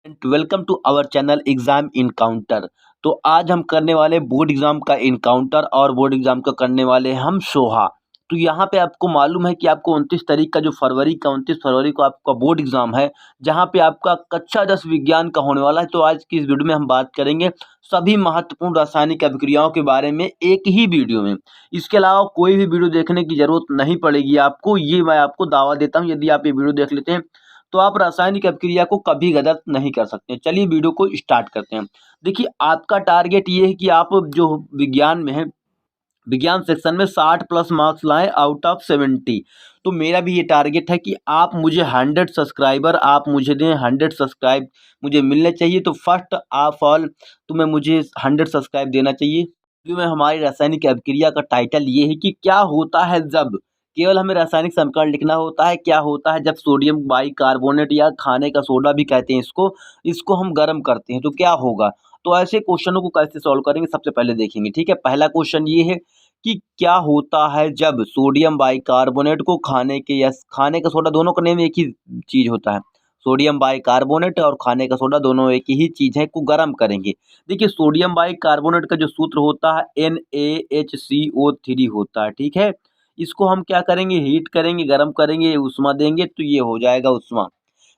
Welcome to our channel exam encounter. तो आज हम करने वाले बोर्ड एग्जाम का इनकाउंटर और बोर्ड एग्जाम का करने वाले हम सोहा। तो यहाँ पे आपको मालूम है कि आपको 29 तारीख का जो फरवरी का 29 फरवरी को आपका बोर्ड एग्जाम है, जहाँ पे आपका कक्षा 10 विज्ञान का होने वाला है। तो आज की इस वीडियो में हम बात करेंगे सभी महत्वपूर्ण रासायनिक अभिक्रियाओं के बारे में एक ही वीडियो में। इसके अलावा कोई भी वीडियो देखने की जरूरत नहीं पड़ेगी आपको, ये मैं आपको दावा देता हूँ। यदि आप ये वीडियो देख लेते हैं तो आप रासायनिक अभिक्रिया को कभी गलत नहीं कर सकते। चलिए वीडियो को स्टार्ट करते हैं। देखिए, आपका टारगेट ये है कि आप जो विज्ञान में है, विज्ञान सेक्शन में 60 प्लस मार्क्स लाएं आउट ऑफ 70। तो मेरा भी ये टारगेट है कि आप मुझे 100 सब्सक्राइबर आप मुझे दें, 100 सब्सक्राइब मुझे मिलने चाहिए। तो फर्स्ट ऑफ ऑल तुम्हें मुझे 100 सब्सक्राइब देना चाहिए। वीडियो में हमारी रासायनिक अभिक्रिया का टाइटल ये है कि क्या होता है जब, केवल हमें रासायनिक समीकरण लिखना होता है। क्या होता है जब सोडियम बाइकार्बोनेट या खाने का सोडा भी कहते हैं इसको हम गर्म करते हैं तो क्या होगा। तो ऐसे क्वेश्चनों को कैसे सॉल्व करेंगे सबसे पहले देखेंगे। ठीक है, पहला क्वेश्चन ये है कि क्या होता है जब सोडियम बाइकार्बोनेट को खाने के या खाने का सोडा, दोनों का नेम एक ही चीज होता है। सोडियम बाइकार्बोनेट और खाने का सोडा दोनों एक ही चीज है, को गर्म करेंगे। देखिए, सोडियम बाइकार्बोनेट का जो सूत्र होता है NaHCO3 होता है। ठीक है, इसको हम क्या करेंगे, हीट करेंगे, गर्म करेंगे, उष्मा देंगे तो ये हो जाएगा उष्मा।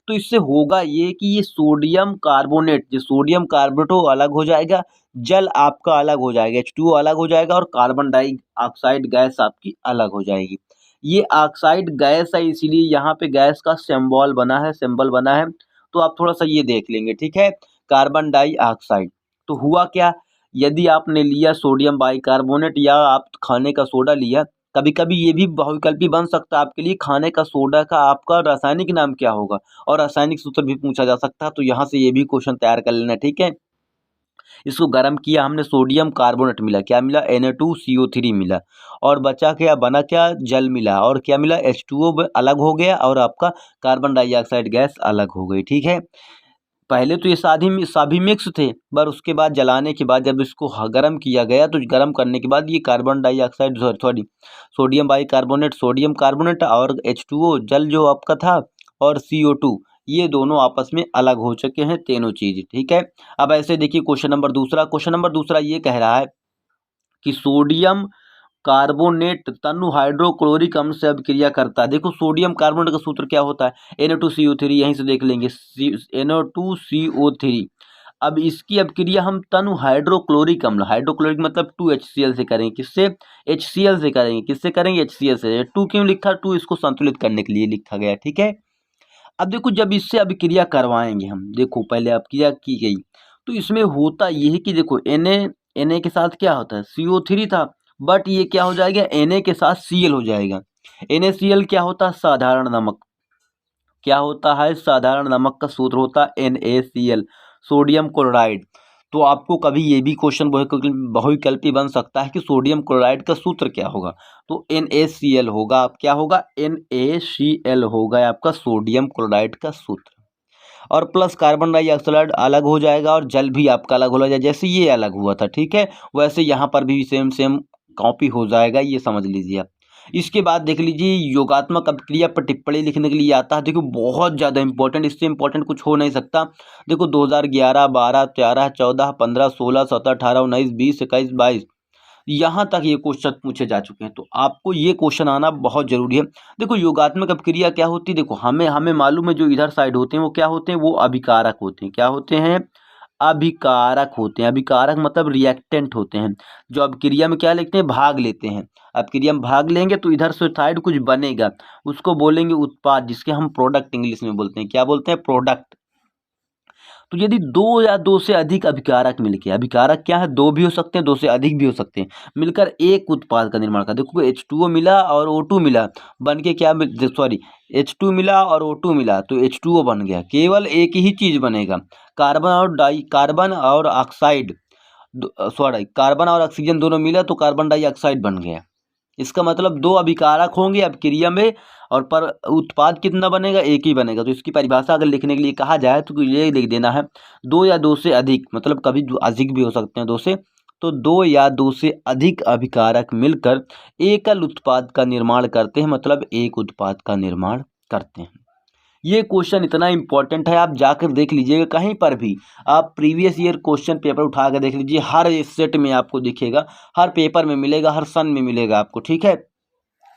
तो इससे होगा ये कि ये सोडियम कार्बोनेट, जो सोडियम कार्बोनेट वो अलग हो जाएगा, जल आपका अलग हो जाएगा, H2O अलग हो जाएगा और कार्बन डाइऑक्साइड गैस आपकी अलग हो जाएगी। ये ऑक्साइड गैस है, इसीलिए यहाँ पे गैस का सिंबल बना है। तो आप थोड़ा सा ये देख लेंगे। ठीक है, कार्बन डाइऑक्साइड। तो हुआ क्या, यदि आपने लिया सोडियम बाइकार्बोनेट या आप खाने का सोडा लिया, कभी कभी ये भी बहुविकल्पी बन सकता है आपके लिए, खाने का सोडा का आपका रासायनिक नाम क्या होगा और रासायनिक सूत्र भी पूछा जा सकता है। तो यहाँ से ये भी क्वेश्चन तैयार कर लेना। ठीक है, इसको गर्म किया हमने, सोडियम कार्बोनेट मिला, क्या मिला, Na2CO3 मिला, और बचा क्या, बना क्या, जल मिला, और क्या मिला, H2O अलग हो गया और आपका कार्बन डाइऑक्साइड गैस अलग हो गई। ठीक है, पहले तो ये सभी मिक्स थे, पर उसके बाद जलाने के बाद जब इसको गर्म किया गया तो गर्म करने के बाद ये carbon dioxide sorry sodium bicarbonate, sodium carbonate और H2O जल जो आपका था और CO2, ये दोनों आपस में अलग हो चुके हैं, तीनों चीज। ठीक है, अब ऐसे देखिए क्वेश्चन नंबर दूसरा ये कह रहा है कि सोडियम कार्बोनेट तनु हाइड्रोक्लोरिक अम्ल से अभिक्रिया करता है। देखो, सोडियम कार्बोनेट का सूत्र क्या होता है, Na2CO3, यहीं से देख लेंगे, Na2CO3। अब इसकी अभिक्रिया हम तनु हाइड्रोक्लोरिक अम्ल, हाइड्रोक्लोरिक मतलब 2HCl से करेंगे। किससे, HCl से करेंगे। किससे करेंगे, HCl से। 2 क्यों लिखा, 2 इसको संतुलित करने के लिए लिखा गया। ठीक है, अब देखो जब इससे अभिक्रिया करवाएंगे हम, देखो पहले अभिक्रिया की गई तो इसमें होता ये है कि देखो Na के साथ क्या होता है, CO3 था, बट ये क्या हो जाएगा, Na के साथ Cl हो जाएगा। NaCl क्या होता है, साधारण नमक। क्या होता है, साधारण नमक का सूत्र होता है NaCl, सोडियम क्लोराइड। तो आपको कभी ये भी क्वेश्चन बहुविकल्पी बन सकता है कि सोडियम क्लोराइड का सूत्र क्या होगा। तो NaCl होगा, आप क्या होगा, NaCl होगा आपका सोडियम क्लोराइड का सूत्र। और प्लस कार्बन डाइऑक्साइड अलग हो जाएगा और जल भी आपका अलग हो जाएगा, जैसे ये अलग हुआ था। ठीक है, वैसे यहाँ पर भी सेम कॉपी हो जाएगा, ये समझ लीजिए आप। इसके बाद देख लीजिए, योगात्मक अभिक्रिया पर टिप्पणी लिखने के लिए आता है। देखो बहुत ज़्यादा इंपॉर्टेंट, इससे इंपॉर्टेंट कुछ हो नहीं सकता। देखो 2011, 12, 13, 14, 15, 16, 17, 18, 19, 20, 21, 22, यहाँ तक ये क्वेश्चन पूछे जा चुके हैं। तो आपको ये क्वेश्चन आना बहुत जरूरी है। देखो योगात्मक अभिक्रिया क्या होती है, देखो हमें हमें मालूम है, जो इधर साइड होते हैं वो क्या होते हैं, वो अभिकारक होते हैं। क्या होते हैं, अभिकारक होते हैं। अभिकारक मतलब रिएक्टेंट होते हैं, जो अभिक्रिया में क्या लेते हैं, भाग लेते हैं। अभिक्रिया में भाग लेंगे तो इधर से साइड कुछ बनेगा, उसको बोलेंगे उत्पाद, जिसके हम प्रोडक्ट इंग्लिश में बोलते हैं। क्या बोलते हैं, प्रोडक्ट। तो यदि दो या दो से अधिक अभिकारक मिलकर, अभिकारक क्या है, दो भी हो सकते हैं, दो से अधिक भी हो सकते हैं, मिलकर एक उत्पाद का निर्माण कर, देखो H2O मिला और O2 मिला, बन के क्या, सॉरी H2 मिला और O2 मिला तो H2O बन गया। केवल एक ही चीज बनेगा, कार्बन और ऑक्साइड, सॉरी कार्बन और ऑक्सीजन दोनों मिला तो कार्बन डाइऑक्साइड बन गया। इसका मतलब दो अभिकारक होंगे अभिक्रिया में, और पर उत्पाद कितना बनेगा, एक ही बनेगा। तो इसकी परिभाषा अगर लिखने के लिए कहा जाए तो ये लिख देना है, दो या दो से अधिक, मतलब कभी अधिक भी हो सकते हैं दो से, तो दो या दो से अधिक अभिकारक मिलकर एकल उत्पाद का निर्माण करते हैं, मतलब एक उत्पाद का निर्माण करते हैं। ये क्वेश्चन इतना इंपॉर्टेंट है, आप जाकर देख लीजिएगा कहीं पर भी। आप प्रीवियस ईयर क्वेश्चन पेपर उठा कर देख लीजिए, हर सेट में आपको दिखेगा, हर पेपर में मिलेगा, हर सन में मिलेगा आपको, ठीक है।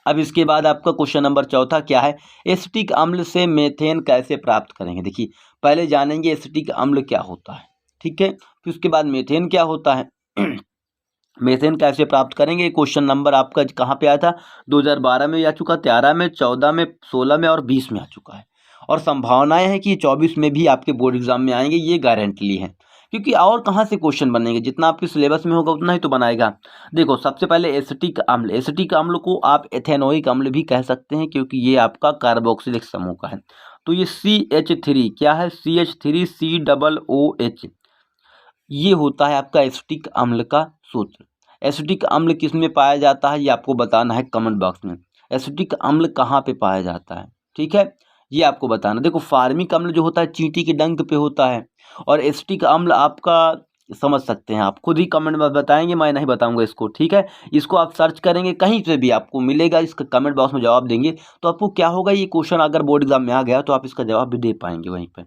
अब इसके बाद आपका क्वेश्चन नंबर चौथा क्या है, एसिटिक अम्ल से मेथेन कैसे प्राप्त करेंगे। देखिए पहले जानेंगे एसिटिक अम्ल क्या होता है, ठीक है, फिर उसके बाद मेथेन क्या होता है। मेथेन कैसे प्राप्त करेंगे, क्वेश्चन नंबर आपका कहाँ पे आया था, 2012 में आ चुका, 13 में, 14 में, 16 में और 20 में आ चुका है। और संभावनाएं हैं कि 24 में भी आपके बोर्ड एग्जाम में आएंगे, ये गारंटी है, क्योंकि और कहाँ से क्वेश्चन बनेंगे, जितना आपके सिलेबस में होगा उतना ही तो बनाएगा। देखो सबसे पहले एसिटिक अम्ल, एसिटिक अम्ल को आप एथेनोइक अम्ल भी कह सकते हैं, क्योंकि ये आपका कार्बोक्सिलिक समूह का है। तो ये CH3 क्या है, CH3COOH, ये होता है आपका एसिटिक अम्ल का सूत्र। एसिटिक अम्ल किस में पाया जाता है, ये आपको बताना है कमेंट बॉक्स में। एसिटिक अम्ल कहाँ पे पाया जाता है, ठीक है, ये आपको बताना। देखो फार्मिक अम्ल जो होता है चींटी के डंक पे होता है, और एसिटिक अम्ल आपका समझ सकते हैं, आप खुद ही कमेंट में बताएंगे, मैं नहीं बताऊंगा इसको, ठीक है। इसको आप सर्च करेंगे कहीं से भी आपको मिलेगा, इसका कमेंट बॉक्स में जवाब देंगे तो आपको क्या होगा, ये क्वेश्चन अगर बोर्ड एग्जाम में आ गया तो आप इसका जवाब भी दे पाएंगे वहीं पर।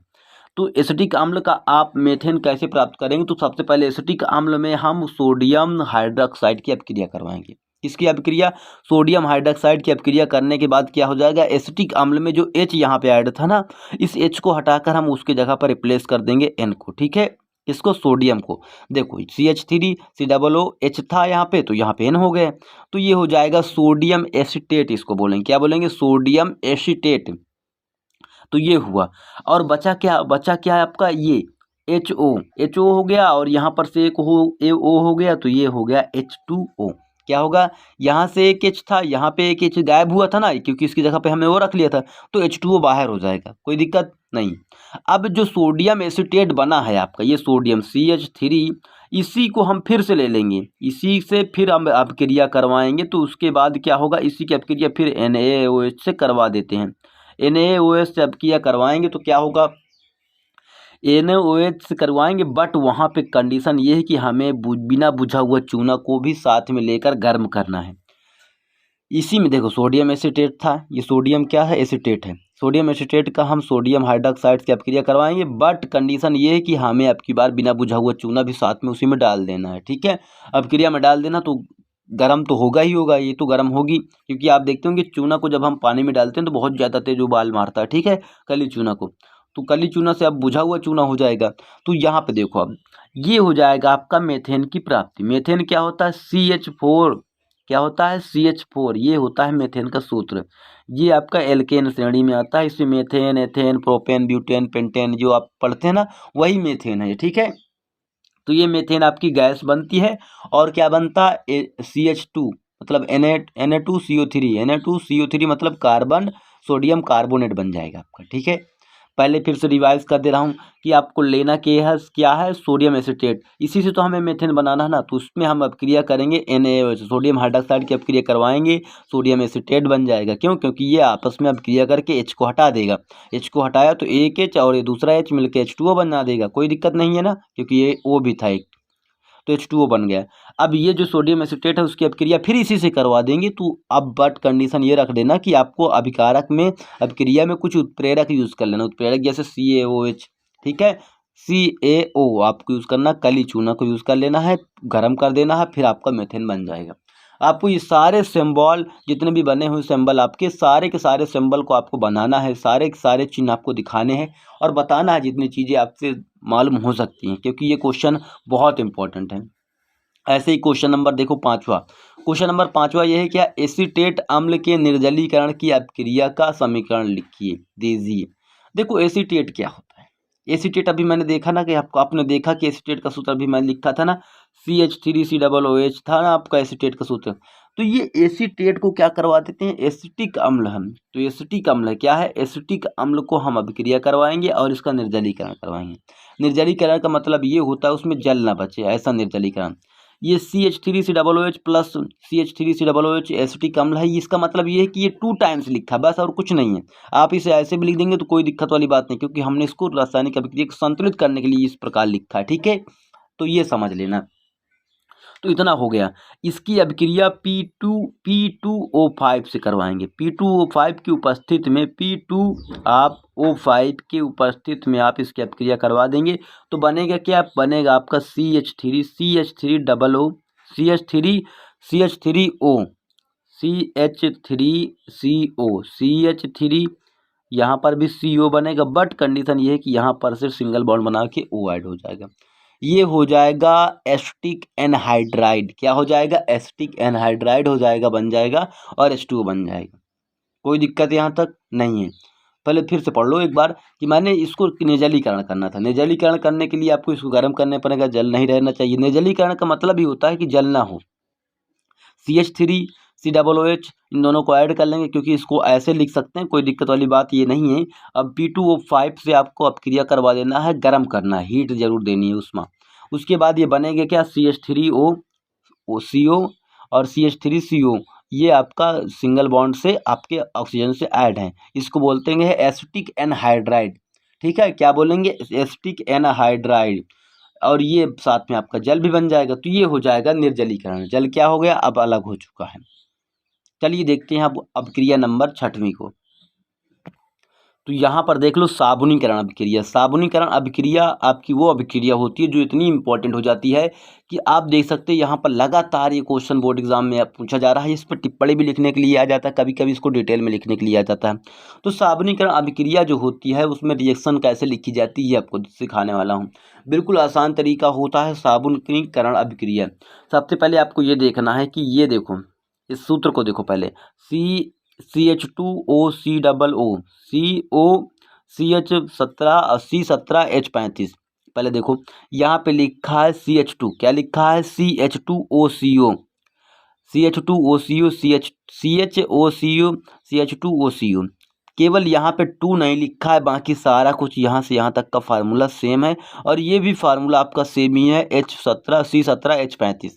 तो एसिटिक अम्ल का आप मेथेन कैसे प्राप्त करेंगे, तो सबसे पहले एसिटिक अम्ल में हम सोडियम हाइड्रोक्साइड की अभिक्रिया करवाएंगे। किसकी अभिक्रिया, सोडियम हाइड्रोक्साइड की अभिक्रिया करने के बाद क्या हो जाएगा, एसिटिक अम्ल में जो H यहाँ पे ऐड था ना, इस H को हटाकर हम उसके जगह पर रिप्लेस कर देंगे N को, ठीक है, इसको सोडियम को। देखो CH3COOH था यहाँ पे, तो यहाँ पे N हो गया, तो ये हो जाएगा सोडियम एसीटेट, इसको बोलेंगे, क्या बोलेंगे, सोडियम एसीटेट। तो ये हुआ, और बचा क्या है आपका, ये HO हो गया, और यहाँ पर से एक O हो गया, तो ये हो गया H2O। क्या होगा, यहाँ से एक H था, यहाँ पे एक H गायब हुआ था ना, क्योंकि इसकी जगह पे हमने वो रख लिया था, तो H2O बाहर हो जाएगा, कोई दिक्कत नहीं। अब जो सोडियम एसीटेट बना है आपका, ये सोडियम CH3, इसी को हम फिर से ले लेंगे, इसी से फिर हम अपक्रिया करवाएंगे, तो उसके बाद क्या होगा, इसी की अपक्रिया फिर NaOH से करवा देते हैं। NaOH से अपक्रिया करवाएंगे तो क्या होगा, NaOH से करवाएंगे, बट वहाँ पे कंडीशन ये है कि हमें बिना बुझा हुआ चूना को भी साथ में लेकर गर्म करना है। इसी में देखो सोडियम एसीटेट था, ये सोडियम क्या है, एसीटेट है, सोडियम एसीटेट का हम सोडियम हाइड्रोक्साइड से अपक्रिया करवाएंगे, बट कंडीशन ये है कि हमें अब की बार बिना बुझा हुआ चूना भी साथ में उसी में डाल देना है, ठीक है। अपक्रिया में डाल देना तो गर्म तो होगा ही होगा, ये तो गर्म होगी, क्योंकि आप देखते होंगे चूना को जब हम पानी में डालते हैं तो बहुत ज़्यादा तेज उबाल मारता है, ठीक है, कली चूना को, तो कली चूना से अब बुझा हुआ चूना हो जाएगा। तो यहाँ पे देखो अब ये हो जाएगा आपका मेथेन की प्राप्ति। मेथेन क्या होता है, CH4, क्या होता है, CH4, ये होता है मेथेन का सूत्र। ये आपका एल्केन श्रेणी में आता है, इसमें methane, ethane, propane, butane, pentane जो आप पढ़ते हैं ना, वही मेथेन है, ठीक है। तो ये मेथेन आपकी गैस बनती है, और क्या बनता है, CH2 मतलब Na2CO3 मतलब कार्बन सोडियम कार्बोनेट बन जाएगा आपका, ठीक है। पहले फिर से रिवाइज कर दे रहा हूँ कि आपको लेना क्या है, सोडियम एसीटेट, इसी से तो हमें मेथेन बनाना है ना, तो उसमें हम अपक्रिया करेंगे NaOH, सोडियम हाइड्रोक्साइड की अपक्रिया करवाएंगे, सोडियम एसीटेट बन जाएगा। क्यों, क्योंकि ये आपस में अपक्रिया करके H को हटा देगा, H को हटाया तो एक H और ये दूसरा H मिलकर H2O बना देगा, कोई दिक्कत नहीं है ना, क्योंकि ये O भी था एक, तो H2O बन गया। अब ये जो सोडियम एसीटेट है उसकी अपक्रिया फिर इसी से करवा देंगे, तो अब बट कंडीशन ये रख देना कि आपको अभिकारक में अपक्रिया में कुछ उत्प्रेरक यूज़ कर लेना, उत्प्रेरक जैसे CaOH, ठीक है, CaO आपको यूज़ करना, कली चूना को यूज़ कर लेना है, गर्म कर देना है, फिर आपका मेथेन बन जाएगा। आपको ये सारे सिंबल जितने भी बने हुए सिंबल आपके सारे के सारे सिंबल को आपको बनाना है, सारे के सारे चिन्ह आपको दिखाने हैं और बताना है जितनी चीज़ें आपसे मालूम हो सकती हैं, क्योंकि ये क्वेश्चन बहुत इंपॉर्टेंट है। ऐसे ही क्वेश्चन नंबर देखो पाँचवा, क्वेश्चन नंबर पाँचवा ये है, क्या एसीटेट अम्ल के निर्जलीकरण की अपक्रिया का समीकरण लिखिए दीजिए। देखो एसीटेट क्या होता है, एसीटेट अभी मैंने देखा ना कि आपने देखा कि एसीटेट का सूत्र अभी मैंने लिखा था ना, CH3COOH था ना आपका एसीटेट का सूत्र। तो ये एसीटेट को क्या करवा देते हैं, एसिटिक अम्ल हम, तो एसिटिक अम्ल है, क्या है, एसिटिक अम्ल को हम अभिक्रिया करवाएंगे और इसका निर्जलीकरण करवाएंगे। निर्जलीकरण का मतलब ये होता है उसमें जल ना बचे, ऐसा निर्जलीकरण। ये CH3COOH प्लस CH3COOH एसिटिक अम्ल है, इसका मतलब ये है कि ये 2 टाइम्स लिखा है बस, और कुछ नहीं है। आप इसे ऐसे भी लिख देंगे तो कोई दिक्कत वाली बात नहीं, क्योंकि हमने इसको रासायनिक अभिक्रिया को संतुलित करने के लिए इस प्रकार लिखा है, ठीक है, तो ये समझ लेना। तो इतना हो गया। इसकी अभिक्रिया P2O5 से करवाएंगे। P2O5 की उपस्थिति में P2O5 की उपस्थिति में आप इसकी अभिक्रिया करवा देंगे तो बनेगा क्या? बनेगा आपका CH3 CH3 CH3 यहाँ पर भी CO बनेगा, बट कंडीशन ये है कि यहाँ पर सिर्फ सिंगल बॉन्ड बना के O ऐड हो जाएगा। ये हो जाएगा एसिटिक एनहाइड्राइड। क्या हो जाएगा? एसिटिक एनहाइड्राइड हो जाएगा, बन जाएगा और H2O बन जाएगा। कोई दिक्कत यहाँ तक नहीं है। पहले फिर से पढ़ लो एक बार कि मैंने इसको निर्जलीकरण करना था। निर्जलीकरण करने के लिए आपको इसको गर्म करने पड़ेगा, जल नहीं रहना चाहिए। निर्जलीकरण का मतलब ही होता है कि जल ना हो। CH3 COOH इन दोनों को ऐड कर लेंगे, क्योंकि इसको ऐसे लिख सकते हैं, कोई दिक्कत वाली बात ये नहीं है। अब P2O5 से आपको अपक्रिया करवा देना है, गर्म करना है, हीट जरूर देनी है उसमें। उसके बाद ये बनेगा क्या? CH3CO और CH3CO, ये आपका सिंगल बॉन्ड से आपके ऑक्सीजन से ऐड हैं। इसको बोलते हैं एसिटिक एनहाइड्राइड। ठीक है, क्या बोलेंगे? Acetic anhydride. और ये साथ में आपका जल भी बन जाएगा, तो ये हो जाएगा निर्जलीकरण। जल क्या हो गया? अब अलग हो चुका है। चलिए देखते हैं अब अभिक्रिया नंबर 6वीं को। तो यहाँ पर देख लो साबुनीकरण अभिक्रिया। साबुनीकरण अभिक्रिया आपकी वो अभिक्रिया होती है जो इतनी इंपॉर्टेंट हो जाती है कि आप देख सकते हैं यहाँ पर लगातार ये क्वेश्चन बोर्ड एग्जाम में पूछा जा रहा है। इस पर टिप्पणी भी लिखने के लिए आ जाता है, कभी कभी इसको डिटेल में लिखने के लिए आ जाता है। तो साबुनीकरण अभिक्रिया जो होती है उसमें रिएक्शन कैसे लिखी जाती है आपको सिखाने वाला हूँ। बिल्कुल आसान तरीका होता है साबुनीकरण अभिक्रिया। सबसे पहले आपको ये देखना है कि ये देखो, इस सूत्र को देखो पहले। CH2OCOO COCH17 और C17H35। पहले देखो यहाँ पे लिखा है CH2, क्या लिखा है? CH2OCO CH2OCO केवल यहाँ पे 2 नहीं लिखा है, बाकी सारा कुछ यहाँ से यहाँ तक का फार्मूला सेम है। और ये भी फार्मूला आपका सेम ही है, C17H35।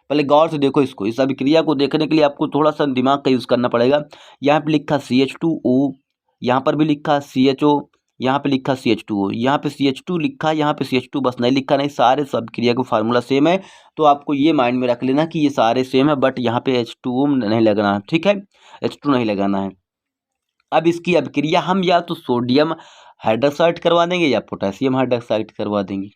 पहले गौर से देखो इसको। इस अभिक्रिया को देखने के लिए आपको थोड़ा सा दिमाग का यूज़ करना पड़ेगा। यहाँ पे लिखा CH2O, यहाँ पर भी लिखा CHO, यहाँ पे लिखा CH2O, यहाँ पे CH2 लिखा, यहाँ पे CH2 बस नहीं लिखा नहीं। सारे सब क्रिया को फार्मूला सेम है, तो आपको ये माइंड में रख लेना कि ये सारे सेम है, बट यहाँ पे H2O नहीं लगाना है। ठीक है, H2 नहीं लगाना है। अब इसकी अभिक्रिया हम या तो सोडियम हाइड्रोक्साइड करवा देंगे या पोटेशियम हाइड्रोक्साइड करवा देंगे।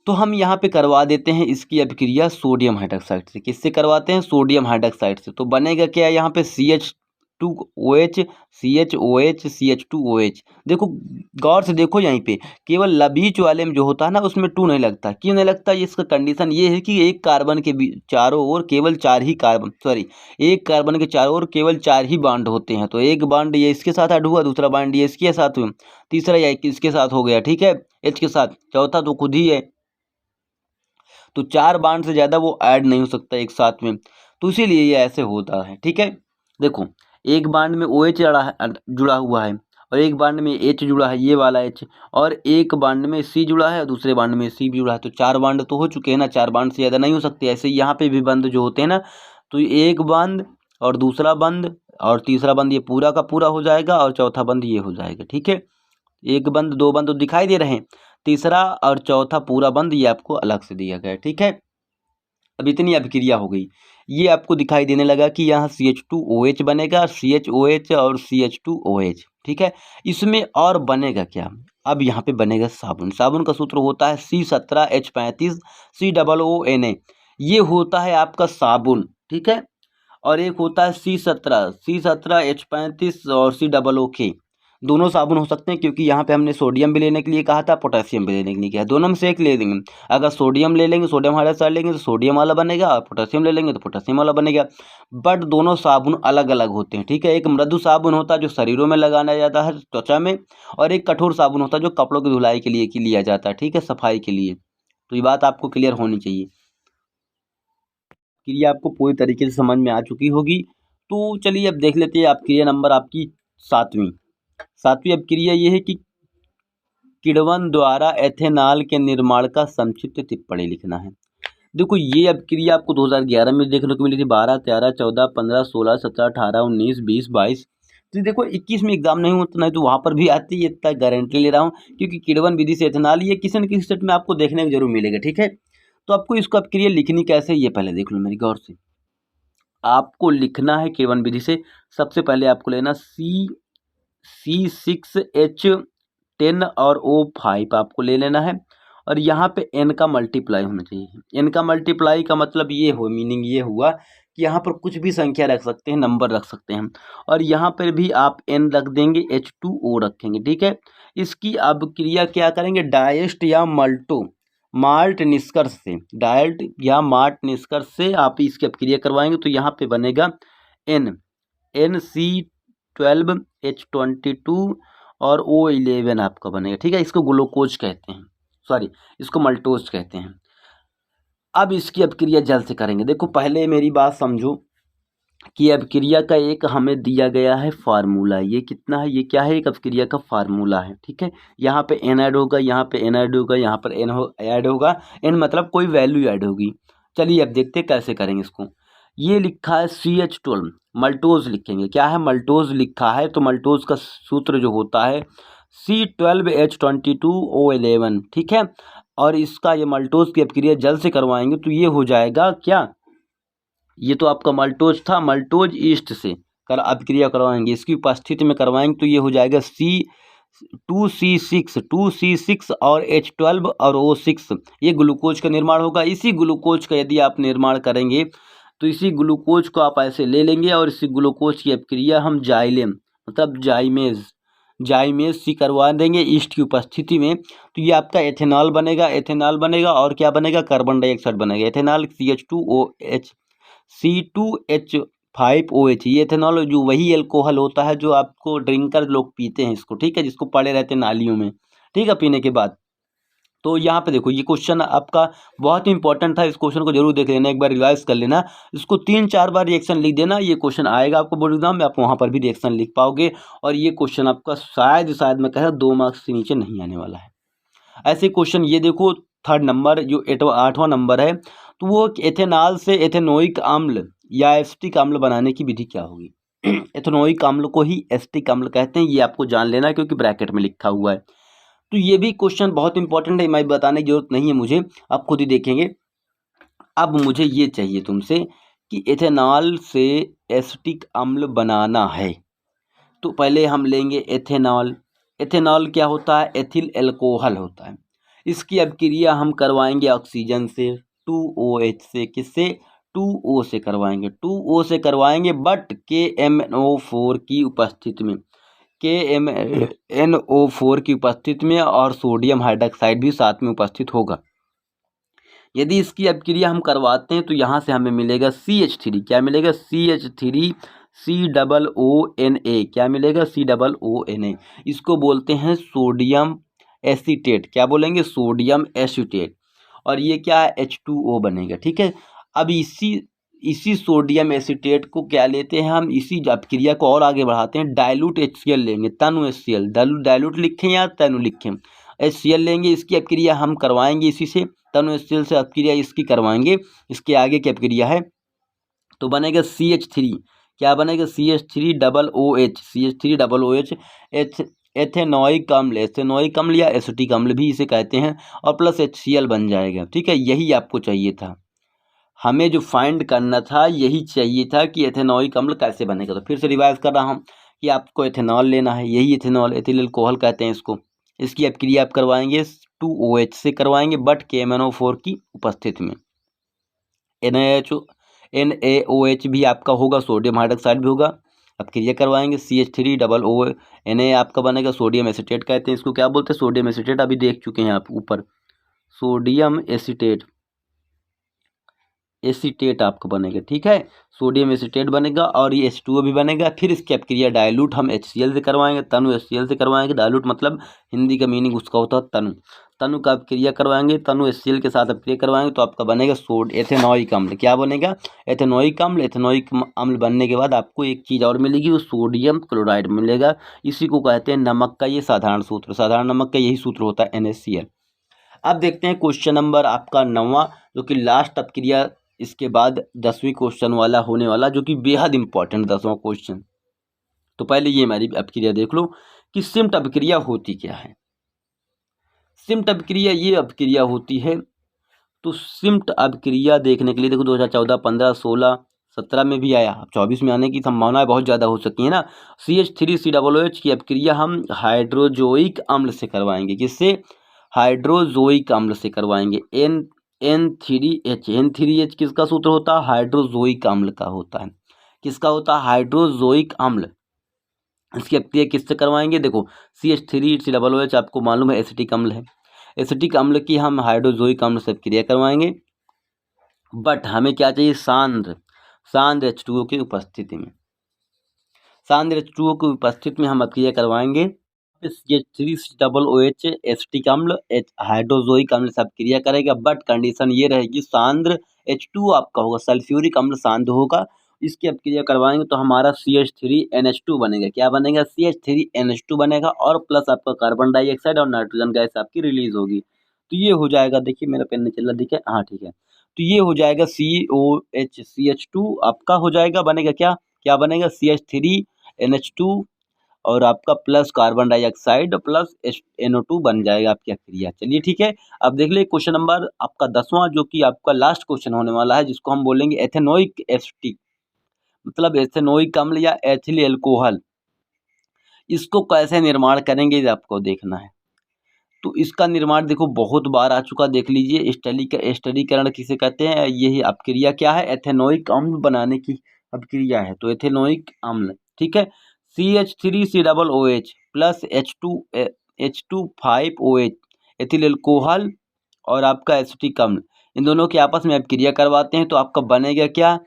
तो हम यहाँ पे करवा देते हैं इसकी अभिक्रिया सोडियम हाइड्रोक्साइड से। किससे करवाते हैं? सोडियम हाइड्रोक्साइड से। तो बनेगा क्या यहाँ पे? CH2OH CHOH CH2OH। देखो गौर से देखो, यहीं पे केवल लबीच वाले में जो होता है ना उसमें 2 नहीं लगता। क्यों नहीं लगता? इसका कंडीशन ये है कि एक कार्बन के चारों ओर केवल 4 ही कार्बन, सॉरी, एक कार्बन के चारों ओर केवल 4 ही बॉन्ड होते हैं। तो एक बॉन्ड ये इसके साथ ऐड हुआ, दूसरा बॉन्ड ये इसके साथ हुआ, तीसरा ये इसके साथ हो गया, ठीक है, H के साथ, चौथा तो खुद ही है। तो 4 बॉन्ड से ज़्यादा वो ऐड नहीं हो सकता एक साथ में, तो इसीलिए ये ऐसे होता है। ठीक है, देखो एक बॉन्ड में OH जुड़ा हुआ है और एक बॉन्ड में H जुड़ा है, ये वाला H, और एक बॉन्ड में C जुड़ा है और दूसरे बॉन्ड में C भी जुड़ा है। तो 4 बॉन्ड तो हो चुके हैं ना, 4 बॉन्ड से ज़्यादा नहीं हो सकते। ऐसे यहाँ पे भी बंद जो होते हैं ना, तो एक बंद और दूसरा बंद और तीसरा बंद ये पूरा का पूरा हो जाएगा और चौथा बंद ये हो जाएगा। ठीक है, एक बंद 2 बंद तो दिखाई दे रहे हैं, तीसरा और चौथा पूरा बंद ये आपको अलग से दिया गया है। ठीक है, अब इतनी अभिक्रिया हो गई, ये आपको दिखाई देने लगा कि यहाँ CH2OH बनेगा, CHOH और CH2OH। ठीक है, इसमें और बनेगा क्या? अब यहाँ पे बनेगा साबुन। साबुन का सूत्र होता है C17H35 COONA, ये होता है आपका साबुन। ठीक है, और एक होता है C17H35 और COOK। दोनों साबुन हो सकते हैं, क्योंकि यहाँ पे हमने सोडियम भी लेने के लिए कहा था, पोटेशियम भी लेने के लिए कहा, दोनों में से एक ले लेंगे। अगर सोडियम ले लेंगे, सोडियम हाइड्रोक्साइड लेंगे तो सोडियम वाला बनेगा, और पोटेशियम ले लेंगे तो पोटेशियम वाला बनेगा। बट दोनों साबुन अलग अलग होते हैं। ठीक है, एक मृदु साबुन होता है जो शरीरों में लगाया जाता है त्वचा में, और एक कठोर साबुन होता है जो कपड़ों की धुलाई के लिए लिया जाता है। ठीक है, सफाई के लिए। तो ये बात आपको क्लियर होनी चाहिए कि ये आपको पूरी तरीके से समझ में आ चुकी होगी। तो चलिए अब देख लेते हैं अभिक्रिया नंबर आपकी 7वीं अभिक्रिया ये है कि किण्वन द्वारा एथेनॉल के निर्माण का संक्षिप्त टिप्पणी लिखना है। देखो ये अभिक्रिया आपको 2011 में देखने को मिली थी, 12, 13, 14, 15, 16, 17, 18, 19, 20, 22। तो देखो 21 में एग्जाम नहीं होता, नहीं तो वहाँ पर भी आती है, इतना गारंटी ले रहा हूँ, क्योंकि किण्वन विधि से एथेनॉल ये किसी न किसी सेट में आपको देखने को जरूर मिलेगा। ठीक है, तो आपको इसको अपक्रिया लिखनी कैसे ये पहले देख लो मेरी गौर से। आपको लिखना है किण्वन विधि से। सबसे पहले आपको लेना C6H10 और O5 आपको ले लेना है, और यहाँ पे n का मल्टीप्लाई होना चाहिए। n का मल्टीप्लाई का मतलब ये हो, मीनिंग ये हुआ कि यहाँ पर कुछ भी संख्या रख सकते हैं, नंबर रख सकते हैं, और यहाँ पर भी आप n रख देंगे, H2O रखेंगे, ठीक है। इसकी अब क्रिया क्या करेंगे, डायस्ट या माल्ट निष्कर्ष से, डायल्ट या मार्ट निष्कर्ष से आप इसकी अपक्रिया करवाएंगे तो यहाँ पे बनेगा NC12H22 और O11 आपका बनेगा, ठीक है। इसको ग्लूकोज कहते हैं, सॉरी इसको मल्टोज कहते हैं। अब इसकी अपक्रिया जल्द से करेंगे। देखो पहले मेरी बात समझो कि अपक्रिया का एक हमें दिया गया है फार्मूला, ये कितना है, ये क्या है, एक अपक्रिया का फार्मूला है, ठीक है। यहाँ पे n ऐड होगा, यहाँ पे n ऐड होगा, यहाँ पर n ऐड होगा, n मतलब कोई वैल्यू ऐड होगी। चलिए अब देखते हैं कैसे करेंगे इसको। ये लिखा है CH12, मल्टोज लिखेंगे, क्या है, मल्टोज लिखा है, तो मल्टोज का सूत्र जो होता है C12H22O11, ठीक है। और इसका ये मल्टोज की अपक्रिया जल्द से करवाएंगे तो ये हो जाएगा क्या, ये तो आपका मल्टोज था, मल्टोज ईस्ट से कर अपक्रिया करवाएंगे, इसकी उपस्थिति में करवाएंगे तो ये हो जाएगा C2C6 और H12 और O6, ये ग्लूकोज का निर्माण होगा। इसी ग्लूकोज का यदि आप निर्माण करेंगे तो इसी ग्लूकोज को आप ऐसे ले लेंगे और इसी ग्लूकोज की अपक्रिया हम जाइलेम मतलब जाइमेज सी करवा देंगे ईस्ट की उपस्थिति में, तो ये आपका एथेनॉल बनेगा और क्या बनेगा, कार्बन डाइऑक्साइड बनेगा, एथेनॉल C2H5OH, ये एथेनॉल जो वही एल्कोहल होता है जो आपको ड्रिंकर लोग पीते हैं इसको, ठीक है, जिसको पड़े रहते हैं नालियों में, ठीक है, पीने के बाद। तो यहाँ पे देखो ये क्वेश्चन आपका बहुत ही इंपॉर्टेंट था, इस क्वेश्चन को जरूर देख लेना, एक बार रिवाइज कर लेना, इसको 3-4 बार रिएक्शन लिख देना, ये क्वेश्चन आएगा आपको बोर्ड एग्जाम में, आप वहाँ पर भी रिएक्शन लिख पाओगे, और ये क्वेश्चन आपका शायद मैं कह रहा हूँ 2 मार्क्स से नीचे नहीं आने वाला है। ऐसे क्वेश्चन ये देखो 3rd नंबर जो 8वां नंबर है, तो वो एथेनॉल से एथेनोइक अम्ल या एसिटिक अम्ल बनाने की विधि क्या होगी। एथेनोइक अम्ल को ही एसिटिक अम्ल कहते हैं, ये आपको जान लेना क्योंकि ब्रैकेट में लिखा हुआ है। तो ये भी क्वेश्चन बहुत इंपॉर्टेंट है, मैं बताने की जरूरत नहीं है मुझे, आप खुद ही देखेंगे। अब मुझे ये चाहिए तुमसे कि एथेनॉल से एसिटिक अम्ल बनाना है, तो पहले हम लेंगे एथेनॉल। एथेनॉल क्या होता है, एथिल एल्कोहल होता है। इसकी अपक्रिया हम करवाएंगे ऑक्सीजन से, 2OH से, किससे, 2O से करवाएंगे, 2O से करवाएंगे, बट KMNO4 की उपस्थिति में, KMNO4 की उपस्थिति में, और सोडियम हाइड्रोक्साइड भी साथ में उपस्थित होगा। यदि इसकी अपक्रिया हम करवाते हैं तो यहाँ से हमें मिलेगा CH3, क्या मिलेगा, CH3COONA, क्या मिलेगा, COONA, इसको बोलते हैं सोडियम एसीटेट, क्या बोलेंगे, सोडियम एसीटेट, और ये क्या है, H2O बनेगा, ठीक है। अब इसी सोडियम एसीटेट को क्या लेते हैं हम, इसी अपक्रिया को और आगे बढ़ाते हैं, डाइल्यूट HCl लेंगे, तनु HCl, डाइल्यूट लिखें या तनु लिखें, HCl लेंगे, इसकी अपक्रिया हम करवाएंगे इसी से, तनु HCl से अपक्रिया इसकी करवाएंगे, इसके आगे की अपक्रिया है, तो बनेगा CH3, क्या बनेगा, CH3OOH, एथेनोइक अम्ल या एसिटिक अम्ल भी इसे कहते हैं, और प्लस HCl बन जाएगा, ठीक है। यही आपको चाहिए था, हमें जो फाइंड करना था यही चाहिए था कि एथेनोइक अम्ल कैसे बनेगा। तो फिर से रिवाइज कर रहा हूँ कि आपको एथेनॉल लेना है, यही एथेनॉल, एथिल अल्कोहल कहते हैं इसको, इसकी अपक्रिया आप करवाएंगे 2OH से करवाएंगे, बट KMNO4 की उपस्थिति में, NaOH भी आपका होगा, सोडियम हाइड्रोक्साइड भी होगा, अपक्रिया करवाएंगे, CH3OONA आपका बनेगा, सोडियम एसीटेट कहते हैं इसको, क्या बोलते हैं, सोडियम एसीटेट, अभी देख चुके हैं आप ऊपर, सोडियम एसीटेट आपका बनेगा, ठीक है, सोडियम एसीटेट बनेगा, और ये H2O भी बनेगा। फिर इसकी अपक्रिया डाइल्यूट हम HCl से करवाएंगे, तनु HCl से करवाएंगे, डाइल्यूट मतलब हिंदी का मीनिंग उसका होता है तनु का अपक्रिया करवाएंगे, तनु HCl के साथ अपक्रिया करवाएंगे, तो आपका बनेगा एथेनोइक अम्ल, क्या बनेगा, एथेनोइक अम्ल। एथेनोइक अम्ल बनने के बाद आपको एक चीज़ और मिलेगी, वो सोडियम क्लोराइड मिलेगा, इसी को कहते हैं नमक का ये साधारण सूत्र, साधारण नमक का यही सूत्र होता है, NaCl। अब देखते हैं क्वेश्चन नंबर आपका 9वां, जो कि लास्ट अपक्रिया इसके बाद 10वीं क्वेश्चन वाला होने वाला, जो कि बेहद इंपॉर्टेंट 10वां क्वेश्चन। तो पहले ये हमारी अपक्रिया देख लो कि सिम्ट अपक्रिया होती क्या है। सिम्ट अपक्रिया ये अपक्रिया होती है तो सिम्ट अभिक्रिया देखने के लिए देखो 2014, 15, 16, 17 में भी आया, 24 में आने की संभावनाएं बहुत ज़्यादा हो सकती है ना। CH3COOH की अभिक्रिया हम हाइड्रोजोइक अम्ल से करवाएंगे। किससे? हाइड्रोजोइक अम्ल से करवाएंगे। N3H किसका सूत्र होता है? हाइड्रोजोइक अम्ल का होता है। किसका होता है? हाइड्रोजोइक अम्ल। इसकी अभिक्रिया किससे करवाएंगे? देखो CH3COOH आपको मालूम है एसिटिक अम्ल है। एसिटिक अम्ल की हम हाइड्रोजोइक अम्ल से क्रिया करवाएंगे, बट हमें क्या चाहिए? सांद्र H2O की उपस्थिति में। सांद्र H2O की उपस्थिति में हम अभिक्रिया करवाएंगे। CH3COOH एसिटिक अम्ल हाइड्रोजोइक अम्ल से अभिक्रिया करेगा, बट कंडीशन ये रहेगी सांद्र H2O आपका होगा, सल्फ्यूरिक अम्ल सांद्र होगा। इसकी अभिक्रिया करवाएंगे तो हमारा CH3NH2 बनेगा। क्या बनेगा? CH3NH2 बनेगा और प्लस आपका कार्बन डाइऑक्साइड और नाइट्रोजन गैस आपकी रिलीज होगी। तो ये हो जाएगा, देखिए मेरा पेन नहीं चल रहा, देखिए हाँ ठीक है। तो ये हो जाएगा COH CH2 आपका हो जाएगा, बनेगा क्या? क्या बनेगा? CH3NH2 और आपका plus carbon dioxide plus NO2 बन जाएगा आपकी अभिक्रिया। चलिए ठीक है। अब देख लिए क्वेश्चन नंबर आपका 10वां, जो कि आपका लास्ट क्वेश्चन होने वाला है, जिसको हम बोलेंगे एथेनोइक एसिटिक, मतलब एथेनोइक अम्ल या एथिल एल्कोहल। इसको कैसे निर्माण करेंगे ये आपको देखना है। तो इसका निर्माण देखो बहुत बार आ चुका, देख लीजिए। स्टरीकरण किसे कहते हैं? यही अभिक्रिया क्या है? एथेनोइक अम्ल बनाने की अभिक्रिया है। तो एथेनोइक अम्ल, ठीक है। CH3COOH plus H2 5OH ethyl alcohol और आपका एसिटिक अम्ल, इन दोनों के आपस में अभिक्रिया करवाते हैं तो आपका बनेगा क्या?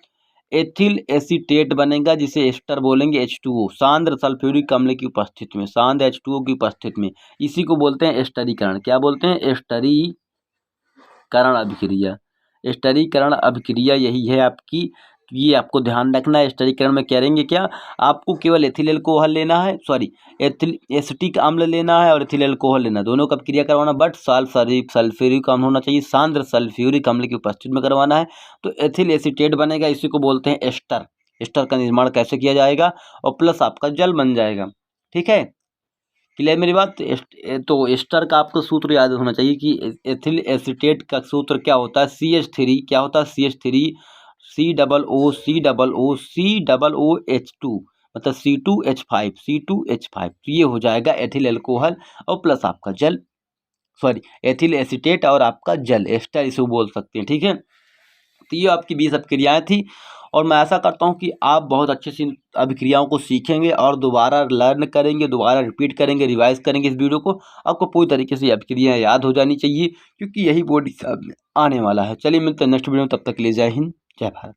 एथिल एसीटेट बनेगा, जिसे एस्टर बोलेंगे H2O, सांद्र सल्फ्यूरिक अम्ल की उपस्थिति में, सांद्र H2O की उपस्थिति में। इसी को बोलते हैं एस्टरीकरण। क्या बोलते हैं? एस्टरीकरण अभिक्रिया। एस्टरीकरण अभिक्रिया यही है आपकी। ये आपको ध्यान रखना है। एस्टरीकरण में करेंगे क्या? आपको केवल एथिल एल्कोहल लेना है, सॉरी एथिल एसिटिक अम्ल लेना है और एथिल एल्कोहल लेना है, दोनों का अभिक्रिया करवाना, बट सल्फ्यूरिक अम्ल होना चाहिए, सांद्र सल्फ्यूरिक अम्ल की उपस्थिति में करवाना है। तो एथिल एसीटेट बनेगा, इसी को बोलते हैं एस्टर। एस्टर का निर्माण कैसे किया जाएगा? और प्लस आपका जल बन जाएगा। ठीक है, क्लियर मेरी बात? तो एस्टर का आपको सूत्र याद होना चाहिए कि एथिल एसीटेट का सूत्र क्या होता है? CH3 क्या होता है? CH3 COOCOOH2 मतलब C2H5 तो ये हो जाएगा एथिल एल्कोहल और प्लस आपका जल, सॉरी एथिल एसीटेट और आपका जल, एस्टर इसे बोल सकते हैं। ठीक है, तो ये आपकी 20 अभिक्रियाएं थी और मैं आशा करता हूं कि आप बहुत अच्छे से इन अभिक्रियाओं को सीखेंगे और दोबारा लर्न करेंगे, दोबारा रिपीट करेंगे, रिवाइज करेंगे इस वीडियो को। आपको पूरी तरीके से ये अभिक्रियाएं याद हो जानी चाहिए, क्योंकि यही बोर्ड एग्जाम में आने वाला है। चलिए मिलते हैं नेक्स्ट वीडियो में, तब तक के लिए जय हिंद, जय भारत।